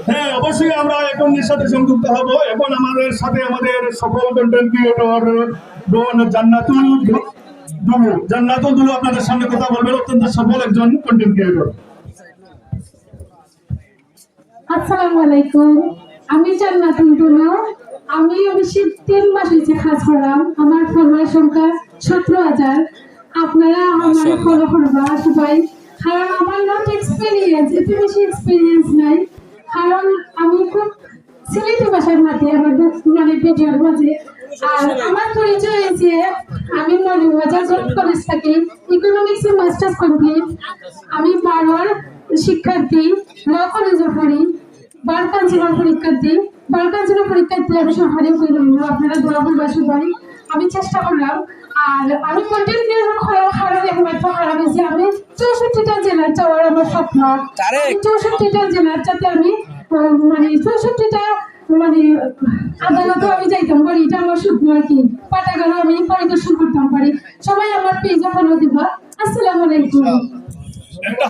হ্যাঁ, অবশ্যই আমরা এখন এর সাথে সংযুক্ত হব। এখন আমাদের সাথে আমাদের সকল কন্টেন্ট ক্রিয়েটর বোন জান্নাতুল দুলু আপনাদের সামনে কথা বলবেন, অত্যন্ত সফল একজন কন্টেন্ট ক্রিয়েটর। আসসালামু আলাইকুম, আমি জান্নাতুল দুলু। আমি অবশ্যই 3 মাস হয়েছে কাজ করলাম। আমার ফলোয়ার সংখ্যা 17,000। আপনারা আমার ফলো করবা সবাই, কারণ আমার নট এক্সপিরিয়েন্স, এত বেশি এক্সপিরিয়েন্স নাই। কারণ আমি খুব সিলেটি ভাষার মাঝে আমার মানে ভিডিওর মাঝে। আর আমার পরিচয় হয়েছে, আমি মৌলভীবাজার কলেজ থেকে ইকোনমিক্সে মাস্টার্স কমপ্লিট। আমি 12 শিক্ষার্থী, ল কলেজে পড়ি, বার কাউন্সিলর পরীক্ষার্থী। বার কাউন্সিলর পরীক্ষার্থী আমি সহারে করলাম, আপনারা দোয়া করবা সবাই। আমি চেষ্টা করলাম। আর আমি কন্টেন্ট ক্রিয়েটর করার কারণে একমাত্র কারণ হচ্ছে আমি 64টা জেলার যাওয়ার আমার স্বপ্ন। 64টা জেলার যাতে আমি মানে 64টা মানে আদালতে আমি যাইতাম পারি, এটা আমার স্বপ্ন আর কি। পাঠাগারও আমি পরিদর্শন করতাম পারি। সবাই আমার পেজে ফলো দিবা। আসসালামু আলাইকুম।